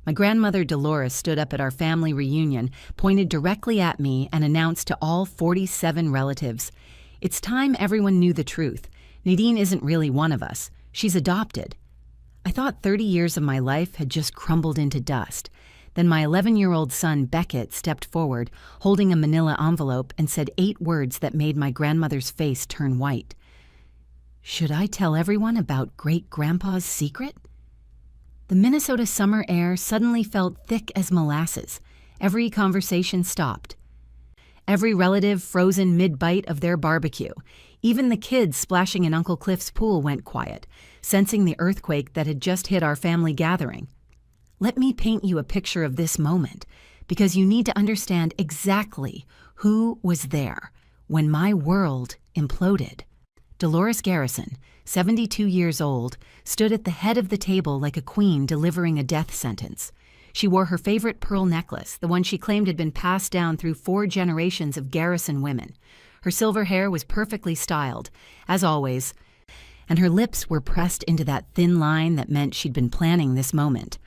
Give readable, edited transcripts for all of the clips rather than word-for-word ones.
My grandmother Dolores stood up at our family reunion, pointed directly at me, and announced to all 47 relatives, "It's time everyone knew the truth. Nadine isn't really one of us. She's adopted." I thought 30 years of my life had just crumbled into dust. Then my 11-year-old son Beckett stepped forward, holding a manila envelope, and said 8 words that made my grandmother's face turn white. "Should I tell everyone about great-grandpa's secret?" The Minnesota summer air suddenly felt thick as molasses. Every conversation stopped. Every relative frozen mid-bite of their barbecue. Even the kids splashing in Uncle Cliff's pool went quiet, sensing the earthquake that had just hit our family gathering. Let me paint you a picture of this moment, because you need to understand exactly who was there when my world imploded. Dolores Garrison, 72 years old, stood at the head of the table like a queen delivering a death sentence. She wore her favorite pearl necklace, the one she claimed had been passed down through 4 generations of Garrison women. Her silver hair was perfectly styled, as always, and her lips were pressed into that thin line that meant she'd been planning this moment.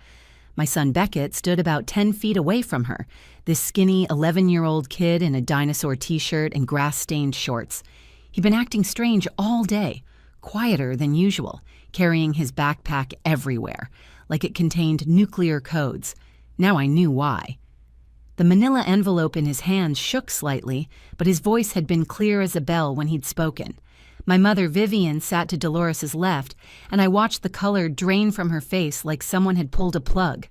My son Beckett stood about 10 feet away from her, this skinny 11-year-old kid in a dinosaur t-shirt and grass-stained shorts. He'd been acting strange all day, quieter than usual, carrying his backpack everywhere, like it contained nuclear codes. Now I knew why. The manila envelope in his hands shook slightly, but his voice had been clear as a bell when he'd spoken. My mother Vivian sat to Dolores's left, and I watched the color drain from her face like someone had pulled a plug.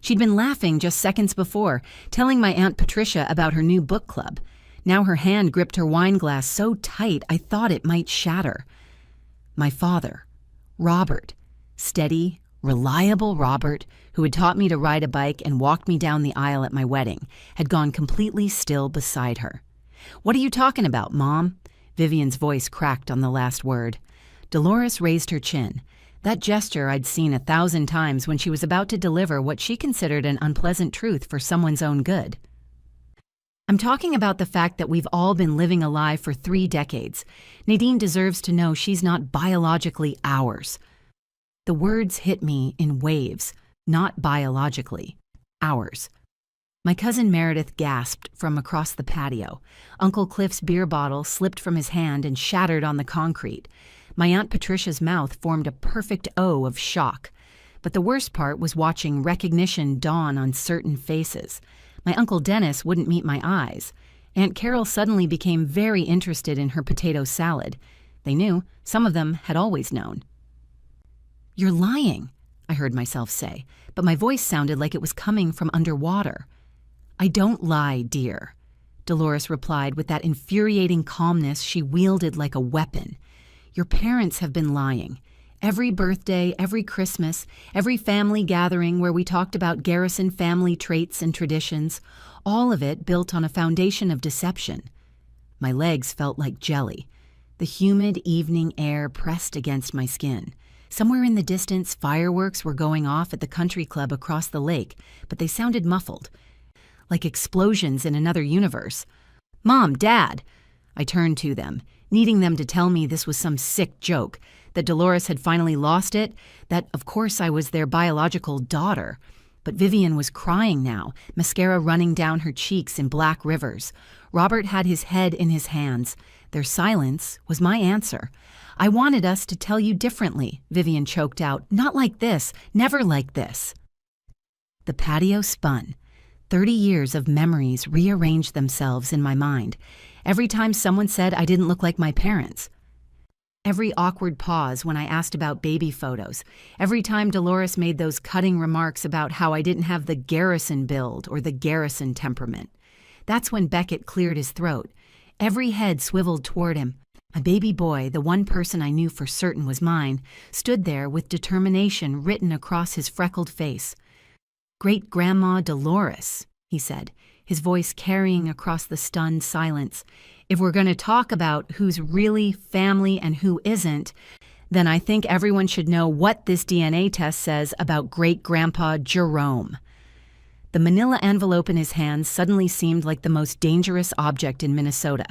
She'd been laughing just seconds before, telling my Aunt Patricia about her new book club. Now her hand gripped her wine glass so tight I thought it might shatter. My father, Robert, steady, reliable Robert, who had taught me to ride a bike and walked me down the aisle at my wedding, had gone completely still beside her. "What are you talking about, Mom?" Vivian's voice cracked on the last word. Dolores raised her chin. That gesture I'd seen 1,000 times when she was about to deliver what she considered an unpleasant truth for someone's own good. "I'm talking about the fact that we've all been living a lie for 3 decades. Nadine deserves to know she's not biologically ours." The words hit me in waves. Not biologically. Ours. My cousin Meredith gasped from across the patio. Uncle Cliff's beer bottle slipped from his hand and shattered on the concrete. My Aunt Patricia's mouth formed a perfect O of shock. But the worst part was watching recognition dawn on certain faces. My Uncle Dennis wouldn't meet my eyes. Aunt Carol suddenly became very interested in her potato salad. They knew. Some of them had always known. "You're lying," I heard myself say, but my voice sounded like it was coming from underwater. "I don't lie, dear," Dolores replied with that infuriating calmness she wielded like a weapon. "Your parents have been lying. Every birthday, every Christmas, every family gathering where we talked about Garrison family traits and traditions, all of it built on a foundation of deception." My legs felt like jelly. The humid evening air pressed against my skin. Somewhere in the distance, fireworks were going off at the country club across the lake, but they sounded muffled, like explosions in another universe. "Mom, Dad!" I turned to them, needing them to tell me this was some sick joke, that Dolores had finally lost it, that of course I was their biological daughter. But Vivian was crying now, mascara running down her cheeks in black rivers. Robert had his head in his hands. Their silence was my answer. "I wanted us to tell you differently," Vivian choked out. "Not like this, never like this." The patio spun. 30 years of memories rearranged themselves in my mind. Every time someone said I didn't look like my parents. Every awkward pause when I asked about baby photos. Every time Dolores made those cutting remarks about how I didn't have the Garrison build or the Garrison temperament. That's when Beckett cleared his throat. Every head swiveled toward him. A baby boy, the one person I knew for certain was mine, stood there with determination written across his freckled face. "Great-Grandma Dolores," he said, his voice carrying across the stunned silence. "If we're going to talk about who's really family and who isn't, then I think everyone should know what this DNA test says about Great-Grandpa Jerome." The manila envelope in his hands suddenly seemed like the most dangerous object in Minnesota.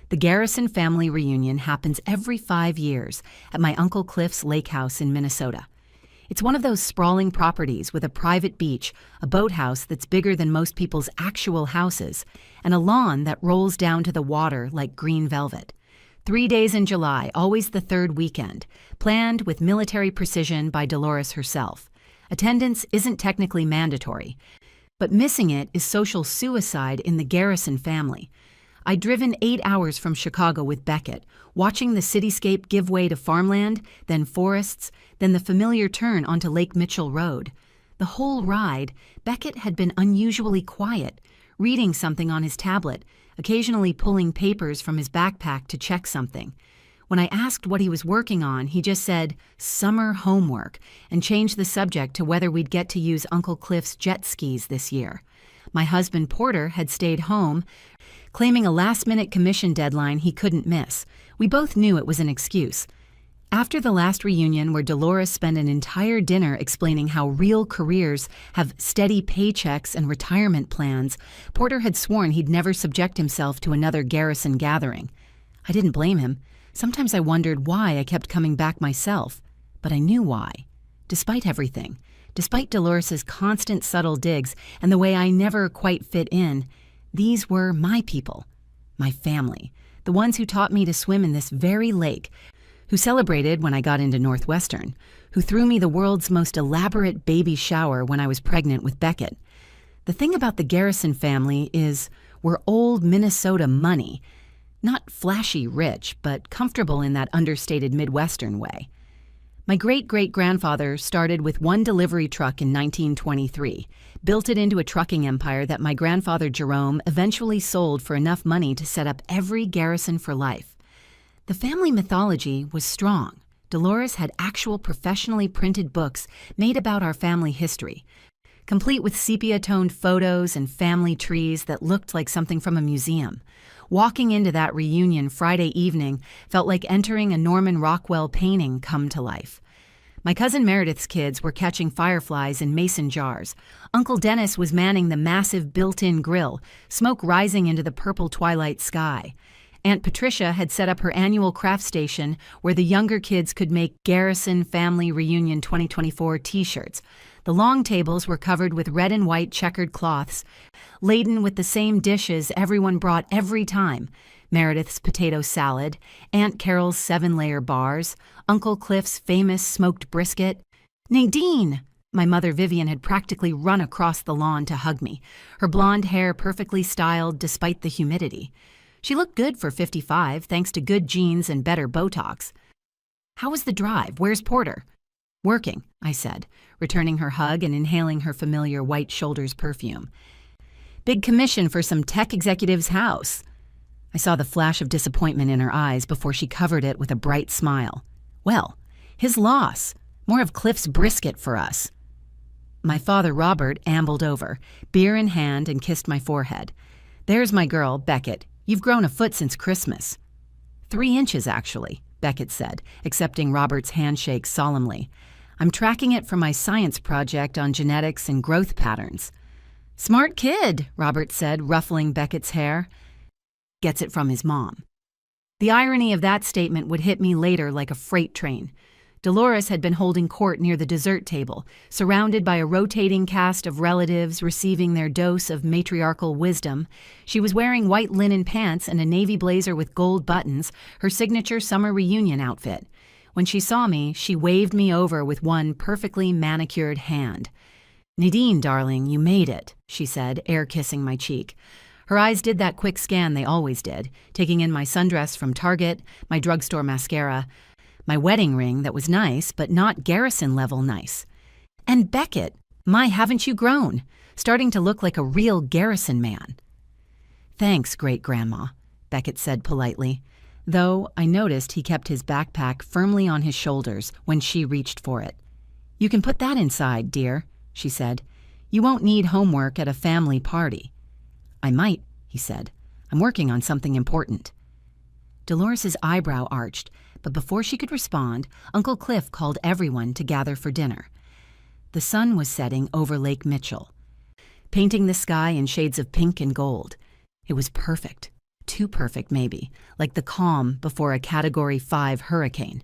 The Garrison family reunion happens every 5 years at my Uncle Cliff's lake house in Minnesota. It's one of those sprawling properties with a private beach, a boathouse that's bigger than most people's actual houses, and a lawn that rolls down to the water like green velvet. 3 days in July, always the third weekend, planned with military precision by Dolores herself. Attendance isn't technically mandatory, but missing it is social suicide in the Garrison family. I'd driven 8 hours from Chicago with Beckett, watching the cityscape give way to farmland, then forests, then the familiar turn onto Lake Mitchell Road. The whole ride, Beckett had been unusually quiet, reading something on his tablet, occasionally pulling papers from his backpack to check something. When I asked what he was working on, he just said, "Summer homework," and changed the subject to whether we'd get to use Uncle Cliff's jet skis this year. My husband Porter had stayed home, claiming a last-minute commission deadline he couldn't miss. We both knew it was an excuse. After the last reunion where Dolores spent an entire dinner explaining how real careers have steady paychecks and retirement plans, Porter had sworn he'd never subject himself to another Garrison gathering. I didn't blame him. Sometimes I wondered why I kept coming back myself, but I knew why. Despite everything, despite Dolores's constant subtle digs and the way I never quite fit in, these were my people, my family, the ones who taught me to swim in this very lake, who celebrated when I got into Northwestern, who threw me the world's most elaborate baby shower when I was pregnant with Beckett. The thing about the Garrison family is we're old Minnesota money, not flashy rich, but comfortable in that understated Midwestern way. My great-great-grandfather started with one delivery truck in 1923, built it into a trucking empire that my grandfather Jerome eventually sold for enough money to set up every Garrison for life. The family mythology was strong. Dolores had actual professionally printed books made about our family history, complete with sepia-toned photos and family trees that looked like something from a museum. Walking into that reunion Friday evening felt like entering a Norman Rockwell painting come to life. My cousin Meredith's kids were catching fireflies in mason jars. Uncle Dennis was manning the massive built-in grill, smoke rising into the purple twilight sky. Aunt Patricia had set up her annual craft station where the younger kids could make Garrison Family Reunion 2024 t-shirts. The long tables were covered with red and white checkered cloths, laden with the same dishes everyone brought every time. Meredith's potato salad, Aunt Carol's 7-layer bars, Uncle Cliff's famous smoked brisket. "Nadine!" My mother Vivian had practically run across the lawn to hug me, her blonde hair perfectly styled despite the humidity. She looked good for 55, thanks to good genes and better Botox. "How was the drive? Where's Porter?" "Working," I said, returning her hug and inhaling her familiar white shoulders perfume. "Big commission for some tech executive's house." I saw the flash of disappointment in her eyes before she covered it with a bright smile. "Well, his loss. More of Cliff's brisket for us." My father Robert ambled over, beer in hand, and kissed my forehead. "There's my girl, Beckett. You've grown a foot since Christmas." 3 inches, actually, Beckett said, accepting Robert's handshake solemnly. "I'm tracking it for my science project on genetics and growth patterns." "Smart kid," Robert said, ruffling Beckett's hair. "Gets it from his mom." The irony of that statement would hit me later like a freight train. Dolores had been holding court near the dessert table, surrounded by a rotating cast of relatives receiving their dose of matriarchal wisdom. She was wearing white linen pants and a navy blazer with gold buttons, her signature summer reunion outfit. When she saw me, she waved me over with one perfectly manicured hand. "Nadine, darling, you made it," she said, air-kissing my cheek. Her eyes did that quick scan they always did, taking in my sundress from Target, my drugstore mascara, my wedding ring that was nice, but not Garrison-level nice. "And Beckett, my, haven't you grown? Starting to look like a real Garrison man." "Thanks, great-grandma," Beckett said politely, though I noticed he kept his backpack firmly on his shoulders when she reached for it. "You can put that inside, dear," she said. "You won't need homework at a family party." "I might," he said. "I'm working on something important." Dolores's eyebrow arched, but before she could respond, Uncle Cliff called everyone to gather for dinner. The sun was setting over Lake Mitchell, painting the sky in shades of pink and gold. It was perfect. Too perfect, maybe, like the calm before a Category 5 hurricane.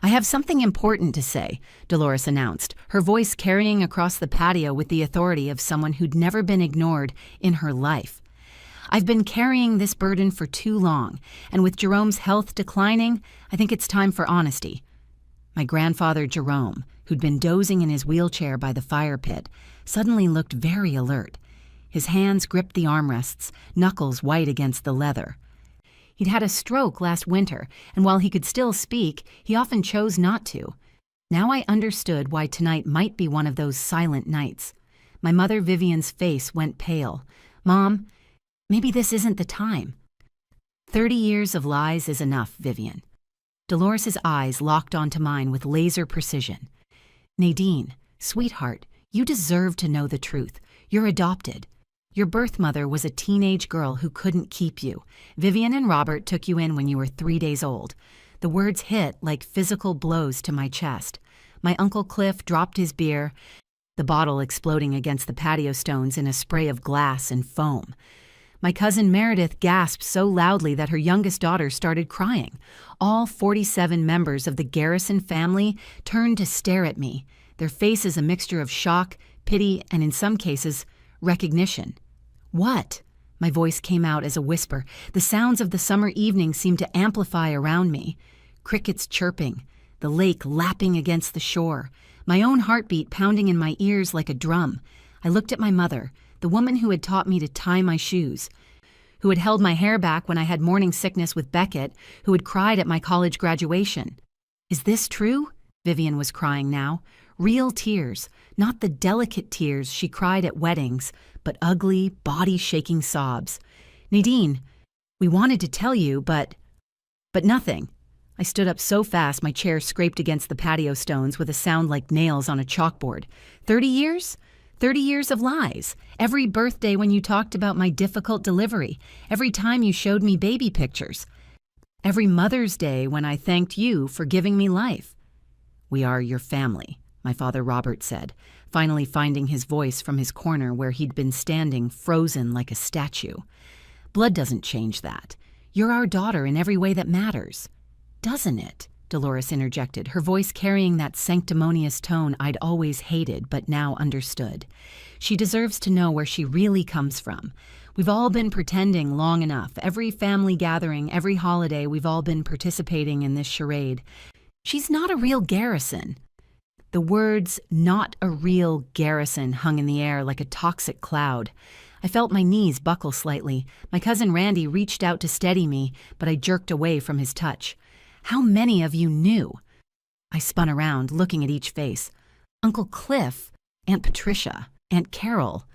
"I have something important to say," Dolores announced, her voice carrying across the patio with the authority of someone who'd never been ignored in her life. "I've been carrying this burden for too long, and with Jerome's health declining, I think it's time for honesty." My grandfather Jerome, who'd been dozing in his wheelchair by the fire pit, suddenly looked very alert. His hands gripped the armrests, knuckles white against the leather. He'd had a stroke last winter, and while he could still speak, he often chose not to. Now I understood why tonight might be one of those silent nights. My mother Vivian's face went pale. "Mom, maybe this isn't the time." 30 years of lies is enough, Vivian." Dolores's eyes locked onto mine with laser precision. "Nadine, sweetheart, you deserve to know the truth. You're adopted. Your birth mother was a teenage girl who couldn't keep you. Vivian and Robert took you in when you were 3 days old." The words hit like physical blows to my chest. My Uncle Cliff dropped his beer, the bottle exploding against the patio stones in a spray of glass and foam. My cousin Meredith gasped so loudly that her youngest daughter started crying. All 47 members of the Garrison family turned to stare at me, their faces a mixture of shock, pity, and in some cases, recognition. "What?" My voice came out as a whisper. The sounds of the summer evening seemed to amplify around me. Crickets chirping, the lake lapping against the shore, my own heartbeat pounding in my ears like a drum. I looked at my mother, the woman who had taught me to tie my shoes, who had held my hair back when I had morning sickness with Beckett, who had cried at my college graduation. "Is this true?" Vivian was crying now. Real tears, not the delicate tears she cried at weddings, but ugly, body-shaking sobs. "Nadine, we wanted to tell you, but nothing." I stood up so fast my chair scraped against the patio stones with a sound like nails on a chalkboard. 30 years? 30 years of lies. Every birthday when you talked about my difficult delivery. Every time you showed me baby pictures. Every Mother's Day when I thanked you for giving me life. "We are your family," my father Robert said, finally finding his voice from his corner where he'd been standing frozen like a statue. "Blood doesn't change that. You're our daughter in every way that matters." "Doesn't it?" Dolores interjected, her voice carrying that sanctimonious tone I'd always hated but now understood. "She deserves to know where she really comes from. We've all been pretending long enough. Every family gathering, every holiday, we've all been participating in this charade. She's not a real Garrison." The words, "not a real Garrison," hung in the air like a toxic cloud. I felt my knees buckle slightly. My cousin Randy reached out to steady me, but I jerked away from his touch. "How many of you knew?" I spun around, looking at each face. Uncle Cliff, Aunt Patricia, Aunt Carol.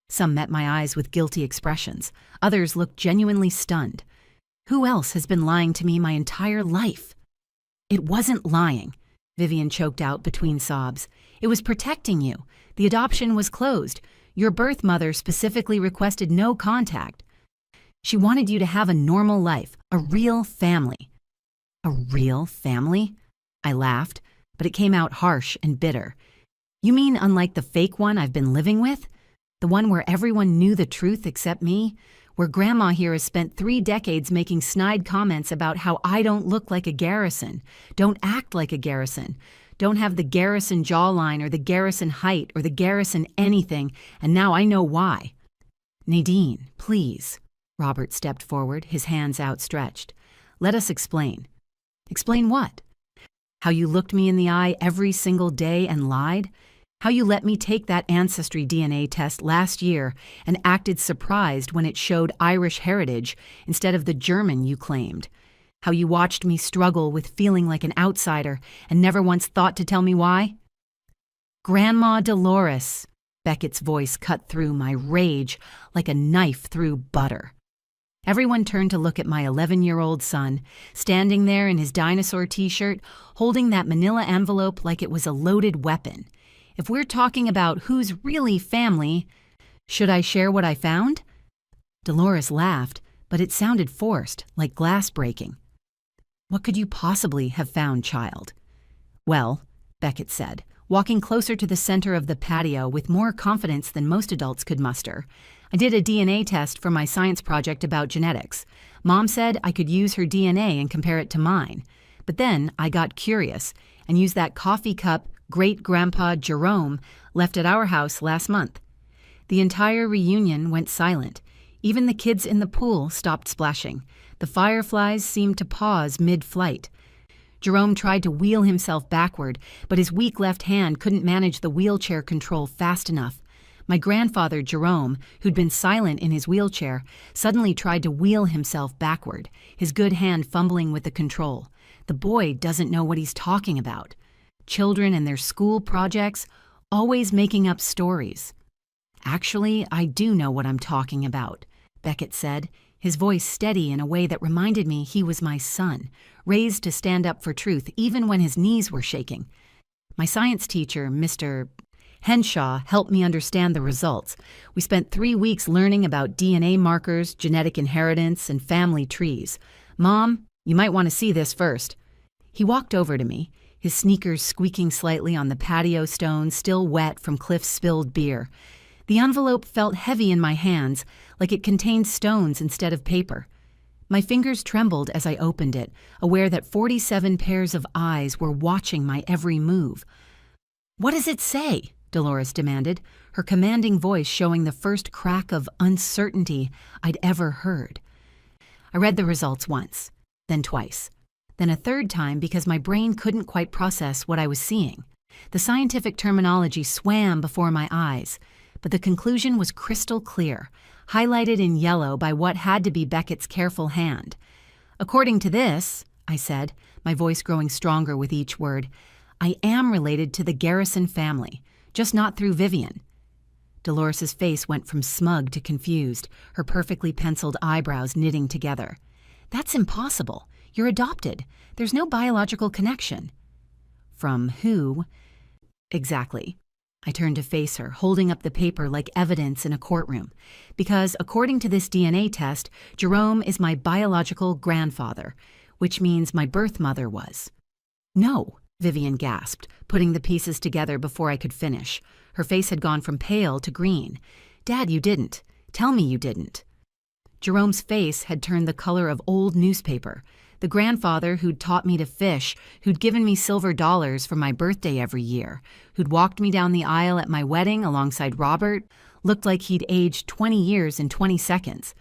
Some met my eyes with guilty expressions. Others looked genuinely stunned. Who else has been lying to me my entire life? "It wasn't lying," Vivian choked out between sobs. "It was protecting you. The adoption was closed. Your birth mother specifically requested no contact. She wanted you to have a normal life, a real family." "A real family?" I laughed, but it came out harsh and bitter. "You mean unlike the fake one I've been living with? The one where everyone knew the truth except me? Where Grandma here has spent 3 decades making snide comments about how I don't look like a Garrison, don't act like a Garrison, don't have the Garrison jawline or the Garrison height or the Garrison anything, and now I know why." "Nadine, please." Robert stepped forward, his hands outstretched. "Let us explain." "Explain what?" "How you looked me in the eye every single day and lied? How you let me take that ancestry DNA test last year and acted surprised when it showed Irish heritage instead of the German you claimed? How you watched me struggle with feeling like an outsider and never once thought to tell me why?" "Grandma Dolores," Beckett's voice cut through my rage like a knife through butter. Everyone turned to look at my 11-year-old son, standing there in his dinosaur t-shirt, holding that manila envelope like it was a loaded weapon. If we're talking about who's really family, should I share what I found? Dolores laughed, but it sounded forced, like glass breaking. "What could you possibly have found, child?" "Well," Beckett said, walking closer to the center of the patio with more confidence than most adults could muster. "I did a DNA test for my science project about genetics. Mom said I could use her DNA and compare it to mine. But then I got curious and used that coffee cup great-grandpa Jerome left at our house last month. The entire reunion went silent. Even the kids in the pool stopped splashing. The fireflies seemed to pause mid-flight. Jerome tried to wheel himself backward, but his weak left hand couldn't manage the wheelchair control fast enough. My grandfather, Jerome, who'd been silent in his wheelchair, suddenly tried to wheel himself backward, his good hand fumbling with the control. The boy doesn't know what he's talking about. Children and their school projects, always making up stories. Actually, I do know what I'm talking about, Beckett said, his voice steady in a way that reminded me he was my son, raised to stand up for truth even when his knees were shaking. My science teacher, Mr. Henshaw, helped me understand the results. We spent 3 weeks learning about DNA markers, genetic inheritance, and family trees. Mom, you might want to see this first. He walked over to me, his sneakers squeaking slightly on the patio stones still wet from Cliff's spilled beer. The envelope felt heavy in my hands, like it contained stones instead of paper. My fingers trembled as I opened it, aware that 47 pairs of eyes were watching my every move. "What does it say?" Dolores demanded, her commanding voice showing the first crack of uncertainty I'd ever heard. I read the results once, then twice, then a third time because my brain couldn't quite process what I was seeing. The scientific terminology swam before my eyes, but the conclusion was crystal clear, highlighted in yellow by what had to be Beckett's careful hand. "According to this," I said, my voice growing stronger with each word, "I am related to the Garrison family, just not through Vivian." Dolores's face went from smug to confused, her perfectly penciled eyebrows knitting together. "That's impossible. You're adopted. There's no biological connection." "From who?" "Exactly." I turned to face her, holding up the paper like evidence in a courtroom. "Because, according to this DNA test, Jerome is my biological grandfather, which means my birth mother was." "No," Vivian gasped, putting the pieces together before I could finish. Her face had gone from pale to green. "Dad, you didn't. Tell me you didn't." Jerome's face had turned the color of old newspaper. The grandfather who'd taught me to fish, who'd given me silver dollars for my birthday every year, who'd walked me down the aisle at my wedding alongside Robert, looked like he'd aged 20 years in 20 seconds.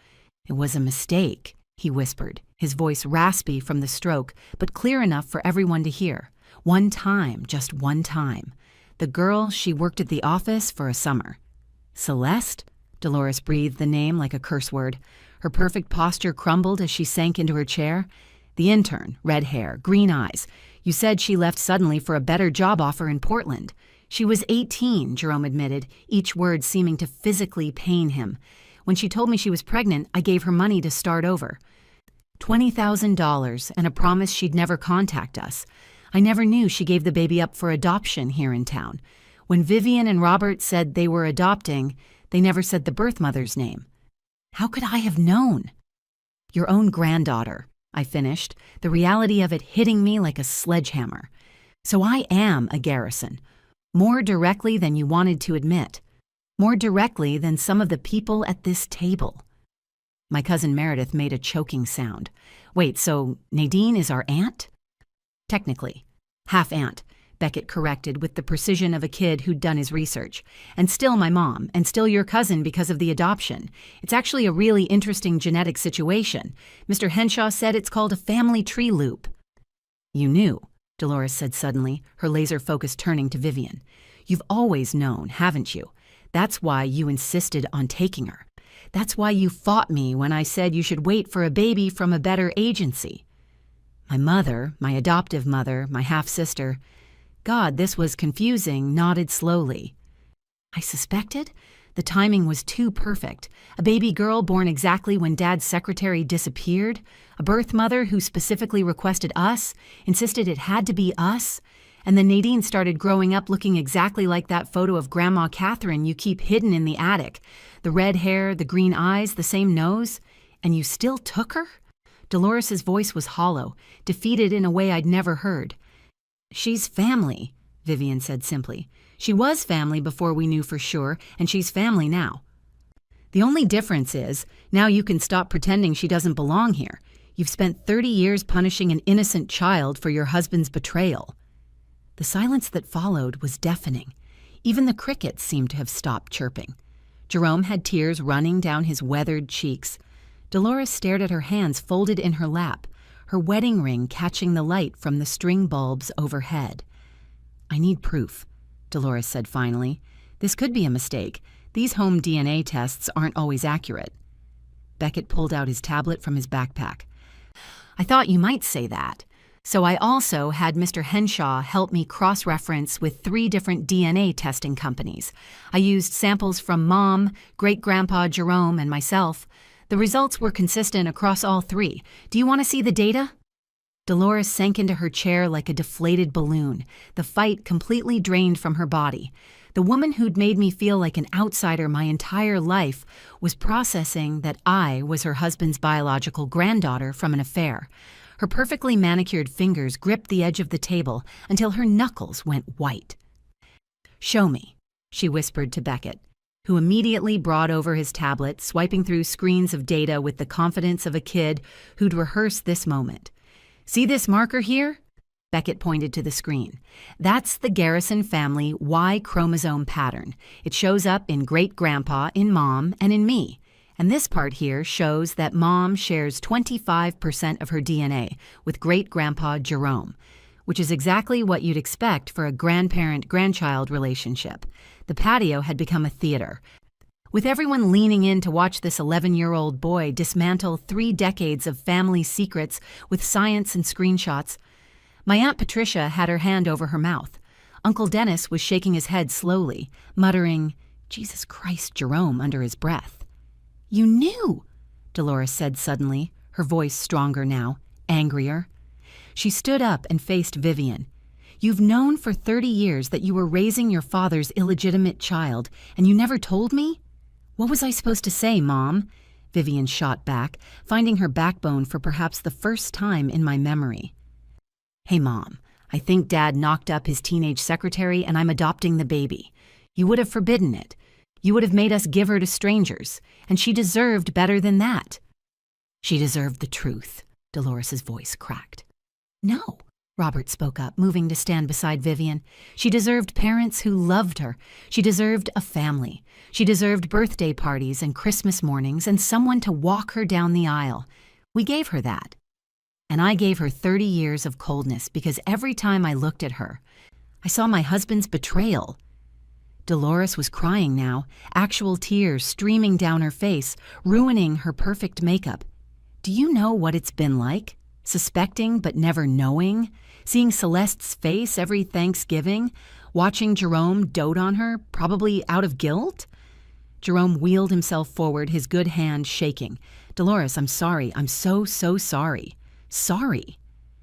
"It was a mistake," he whispered, his voice raspy from the stroke, but clear enough for everyone to hear. "One time, just one time. The girl, she worked at the office for a summer." "Celeste?" Dolores breathed the name like a curse word. Her perfect posture crumbled as she sank into her chair. "The intern, red hair, green eyes. You said she left suddenly for a better job offer in Portland." "She was 18, Jerome admitted, each word seeming to physically pain him. "When she told me she was pregnant, I gave her money to start over. $20,000 and a promise she'd never contact us. I never knew she gave the baby up for adoption here in town. When Vivian and Robert said they were adopting, they never said the birth mother's name." "How could I have known?" "Your own granddaughter," I finished, the reality of it hitting me like a sledgehammer. "So I am a Garrison. More directly than you wanted to admit. More directly than some of the people at this table." My cousin Meredith made a choking sound. "Wait, so Nadine is our aunt?" "Technically. Half-aunt," Beckett corrected with the precision of a kid who'd done his research. "And still my mom, and still your cousin because of the adoption. It's actually a really interesting genetic situation. Mr. Henshaw said it's called a family tree loop." "You knew," Dolores said suddenly, her laser focus turning to Vivian. "You've always known, haven't you? That's why you insisted on taking her. That's why you fought me when I said you should wait for a baby from a better agency." My mother, my adoptive mother, my half-sister, God, this was confusing, nodded slowly. "I suspected? The timing was too perfect. A baby girl born exactly when Dad's secretary disappeared, a birth mother who specifically requested us, insisted it had to be us, and then Nadine started growing up looking exactly like that photo of Grandma Catherine you keep hidden in the attic. The red hair, the green eyes, the same nose, and you still took her?" Dolores's voice was hollow, defeated in a way I'd never heard. "She's family," Vivian said simply. "She was family before we knew for sure, and she's family now. The only difference is, now you can stop pretending she doesn't belong here. You've spent 30 years punishing an innocent child for your husband's betrayal." The silence that followed was deafening. Even the crickets seemed to have stopped chirping. Jerome had tears running down his weathered cheeks. Dolores stared at her hands folded in her lap, her wedding ring catching the light from the string bulbs overhead. "I need proof," Dolores said finally. "This could be a mistake. These home DNA tests aren't always accurate." Beckett pulled out his tablet from his backpack. "I thought you might say that. So I also had Mr. Henshaw help me cross-reference with 3 different DNA testing companies. I used samples from Mom, Great-Grandpa Jerome, and myself. The results were consistent across all 3. Do you want to see the data?" Dolores sank into her chair like a deflated balloon, the fight completely drained from her body. The woman who'd made me feel like an outsider my entire life was processing that I was her husband's biological granddaughter from an affair. Her perfectly manicured fingers gripped the edge of the table until her knuckles went white. "Show me," she whispered to Beckett, who immediately brought over his tablet, swiping through screens of data with the confidence of a kid who'd rehearsed this moment. "See this marker here?" Beckett pointed to the screen. "That's the Garrison family Y chromosome pattern. It shows up in Great-Grandpa, in Mom, and in me. And this part here shows that Mom shares 25% of her DNA with Great-Grandpa Jerome, which is exactly what you'd expect for a grandparent-grandchild relationship. The patio had become a theater, with everyone leaning in to watch this 11-year-old boy dismantle 3 decades of family secrets with science and screenshots. My Aunt Patricia had her hand over her mouth. Uncle Dennis was shaking his head slowly, muttering, "Jesus Christ, Jerome," under his breath. "You knew," Dolores said suddenly, her voice stronger now, angrier. She stood up and faced Vivian. "You've known for 30 years that you were raising your father's illegitimate child, and you never told me? What was I supposed to say, Mom?" Vivian shot back, finding her backbone for perhaps the first time in my memory. "Hey, Mom, I think Dad knocked up his teenage secretary and I'm adopting the baby. You would have forbidden it. You would have made us give her to strangers, and she deserved better than that." "She deserved the truth," Dolores' voice cracked. "No," Robert spoke up, moving to stand beside Vivian. "She deserved parents who loved her. She deserved a family. She deserved birthday parties and Christmas mornings and someone to walk her down the aisle. We gave her that. And I gave her 30 years of coldness because every time I looked at her, I saw my husband's betrayal." Dolores was crying now, actual tears streaming down her face, ruining her perfect makeup. "Do you know what it's been like? Suspecting but never knowing? Seeing Celeste's face every Thanksgiving? Watching Jerome dote on her, probably out of guilt?" Jerome wheeled himself forward, his good hand shaking. "Dolores, I'm sorry. I'm so sorry." "Sorry?"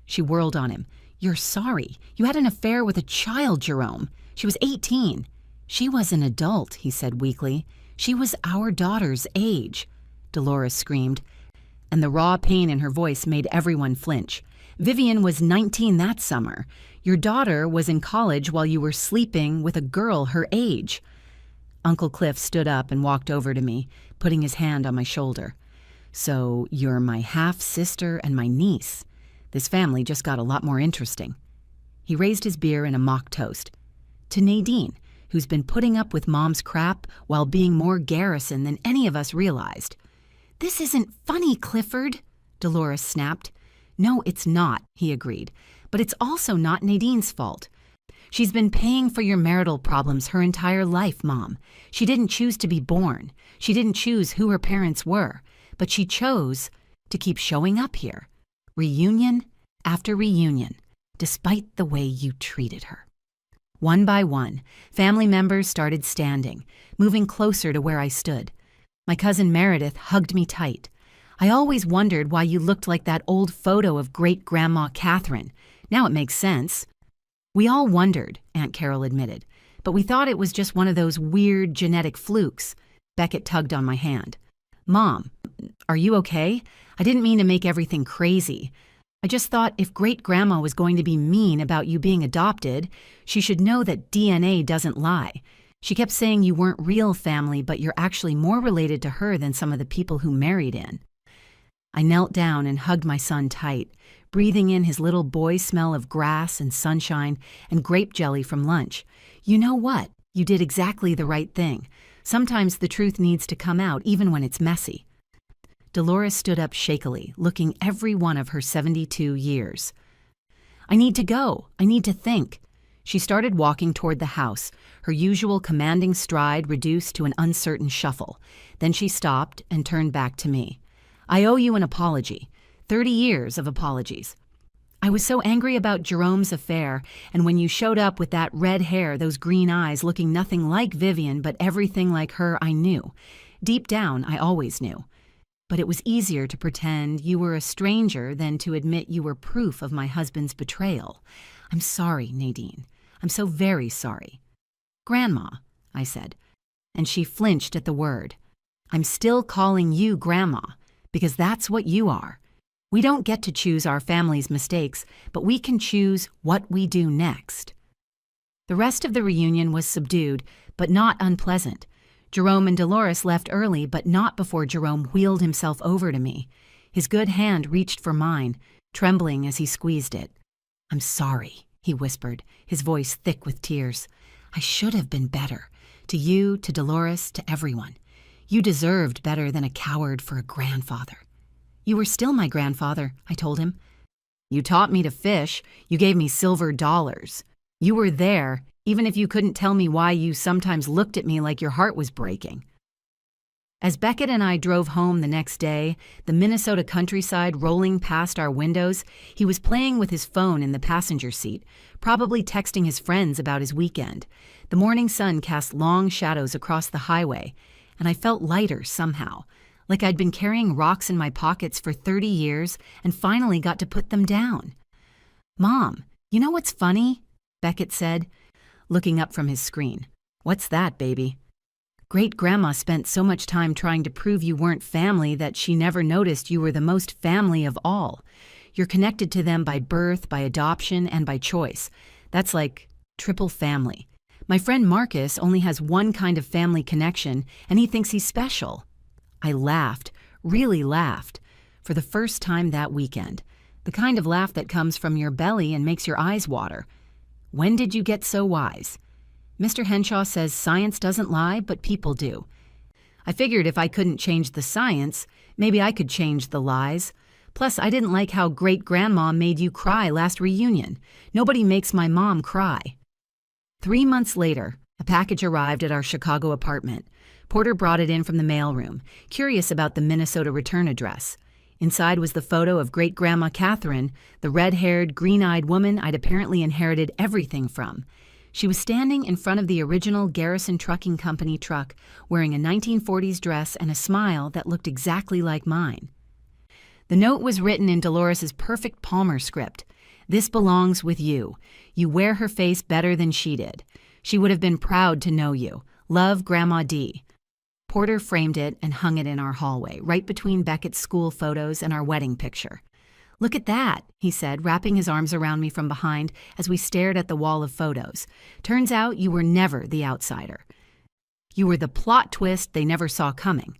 She whirled on him. "You're sorry. You had an affair with a child, Jerome. She was 18. "She was an adult," he said weakly. "She was our daughter's age," Dolores screamed, and the raw pain in her voice made everyone flinch. "Vivian was 19 that summer. Your daughter was in college while you were sleeping with a girl her age." Uncle Cliff stood up and walked over to me, putting his hand on my shoulder. "So you're my half-sister and my niece. This family just got a lot more interesting." He raised his beer in a mock toast. "To Nadine, who's been putting up with Mom's crap while being more Garrison than any of us realized." "This isn't funny, Clifford," Dolores snapped. "No, it's not," he agreed. "But it's also not Nadine's fault. She's been paying for your marital problems her entire life, Mom. She didn't choose to be born. She didn't choose who her parents were. But she chose to keep showing up here, reunion after reunion, despite the way you treated her." One by one, family members started standing, moving closer to where I stood. My cousin Meredith hugged me tight. "I always wondered why you looked like that old photo of Great-Grandma Catherine. Now it makes sense." "We all wondered," Aunt Carol admitted, "but we thought it was just one of those weird genetic flukes." Beckett tugged on my hand. "Mom, are you okay? I didn't mean to make everything crazy. I just thought if Great-Grandma was going to be mean about you being adopted, she should know that DNA doesn't lie. She kept saying you weren't real family, but you're actually more related to her than some of the people who married in." I knelt down and hugged my son tight, breathing in his little boy smell of grass and sunshine and grape jelly from lunch. You know what? You did exactly the right thing. Sometimes the truth needs to come out even when it's messy. Dolores stood up shakily, looking every one of her 72 years. I need to go. I need to think. She started walking toward the house, her usual commanding stride reduced to an uncertain shuffle. Then she stopped and turned back to me. I owe you an apology. 30 years of apologies. I was so angry about Jerome's affair, and when you showed up with that red hair, those green eyes, looking nothing like Vivian but everything like her, I knew. Deep down, I always knew. But it was easier to pretend you were a stranger than to admit you were proof of my husband's betrayal. I'm sorry, Nadine. I'm so very sorry. Grandma, I said, and she flinched at the word. I'm still calling you Grandma, because that's what you are. We don't get to choose our family's mistakes, but we can choose what we do next. The rest of the reunion was subdued, but not unpleasant. Jerome and Dolores left early, but not before Jerome wheeled himself over to me. His good hand reached for mine, trembling as he squeezed it. I'm sorry, he whispered, his voice thick with tears. I should have been better. To you, to Dolores, to everyone. You deserved better than a coward for a grandfather. You were still my grandfather, I told him. You taught me to fish. You gave me silver dollars. You were there, even if you couldn't tell me why you sometimes looked at me like your heart was breaking. As Beckett and I drove home the next day, the Minnesota countryside rolling past our windows, he was playing with his phone in the passenger seat, probably texting his friends about his weekend. The morning sun cast long shadows across the highway, and I felt lighter somehow, like I'd been carrying rocks in my pockets for 30 years and finally got to put them down. Mom, you know what's funny? Beckett said, looking up from his screen. What's that, baby? Great-grandma spent so much time trying to prove you weren't family that she never noticed you were the most family of all. You're connected to them by birth, by adoption, and by choice. That's like triple family. My friend Marcus only has one kind of family connection, and he thinks he's special. I laughed, really laughed, for the first time that weekend. The kind of laugh that comes from your belly and makes your eyes water. When did you get so wise? Mr. Henshaw says science doesn't lie, but people do. I figured if I couldn't change the science, maybe I could change the lies. Plus, I didn't like how great-grandma made you cry last reunion. Nobody makes my mom cry. 3 months later, a package arrived at our Chicago apartment. Porter brought it in from the mailroom, curious about the Minnesota return address. Inside was the photo of great-grandma Catherine, the red-haired, green-eyed woman I'd apparently inherited everything from. She was standing in front of the original Garrison Trucking Company truck, wearing a 1940s dress and a smile that looked exactly like mine. The note was written in Dolores's perfect Palmer script. This belongs with you. You wear her face better than she did. She would have been proud to know you. Love, Grandma D. Porter framed it and hung it in our hallway, right between Beckett's school photos and our wedding picture. Look at that, he said, wrapping his arms around me from behind as we stared at the wall of photos. Turns out you were never the outsider. You were the plot twist they never saw coming.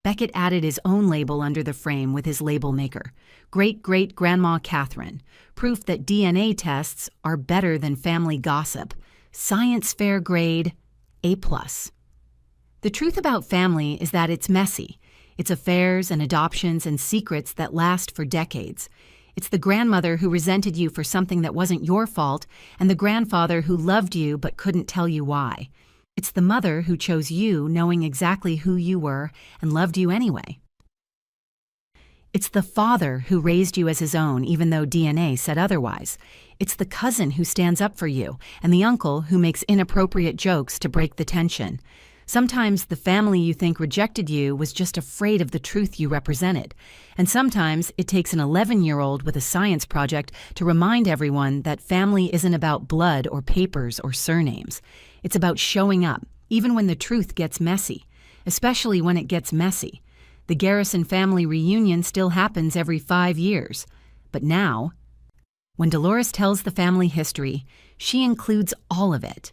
Beckett added his own label under the frame with his label maker. Great-great-grandma Catherine. Proof that DNA tests are better than family gossip. Science fair grade A+. The truth about family is that it's messy. It's affairs and adoptions and secrets that last for decades. It's the grandmother who resented you for something that wasn't your fault, and the grandfather who loved you but couldn't tell you why. It's the mother who chose you knowing exactly who you were and loved you anyway. It's the father who raised you as his own even though DNA said otherwise. It's the cousin who stands up for you and the uncle who makes inappropriate jokes to break the tension. Sometimes the family you think rejected you was just afraid of the truth you represented. And sometimes it takes an 11-year-old with a science project to remind everyone that family isn't about blood or papers or surnames. It's about showing up, even when the truth gets messy, especially when it gets messy. The Garrison family reunion still happens every 5 years. But now, when Dolores tells the family history, she includes all of it.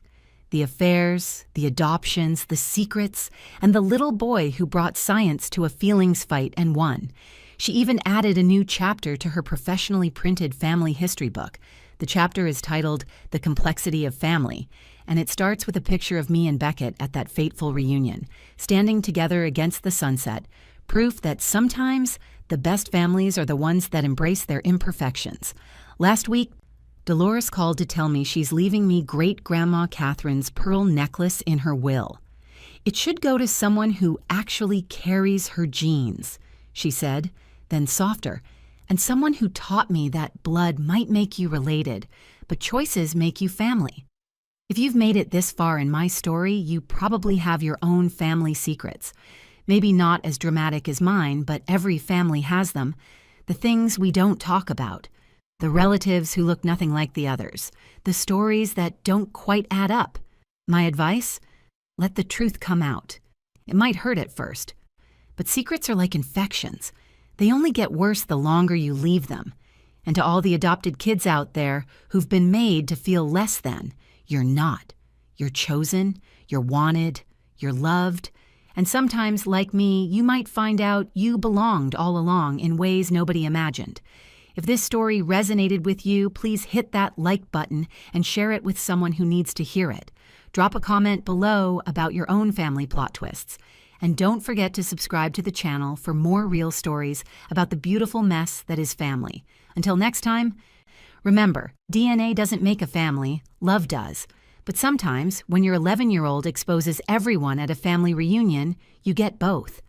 The affairs, the adoptions, the secrets, and the little boy who brought science to a feelings fight and won. She even added a new chapter to her professionally printed family history book. The chapter is titled The Complexity of Family, and it starts with a picture of me and Beckett at that fateful reunion, standing together against the sunset, proof that sometimes the best families are the ones that embrace their imperfections. Last week, Dolores called to tell me she's leaving me Great-Grandma Catherine's pearl necklace in her will. It should go to someone who actually carries her genes, she said, then softer, and someone who taught me that blood might make you related, but choices make you family. If you've made it this far in my story, you probably have your own family secrets. Maybe not as dramatic as mine, but every family has them. The things we don't talk about. The relatives who look nothing like the others. The stories that don't quite add up. My advice? Let the truth come out. It might hurt at first, but secrets are like infections. They only get worse the longer you leave them. And to all the adopted kids out there who've been made to feel less than, you're not. You're chosen, you're wanted, you're loved, and sometimes, like me, you might find out you belonged all along in ways nobody imagined. If this story resonated with you, please hit that like button and share it with someone who needs to hear it. Drop a comment below about your own family plot twists. And don't forget to subscribe to the channel for more real stories about the beautiful mess that is family. Until next time, remember, DNA doesn't make a family, love does. But sometimes, when your 11-year-old exposes everyone at a family reunion, you get both.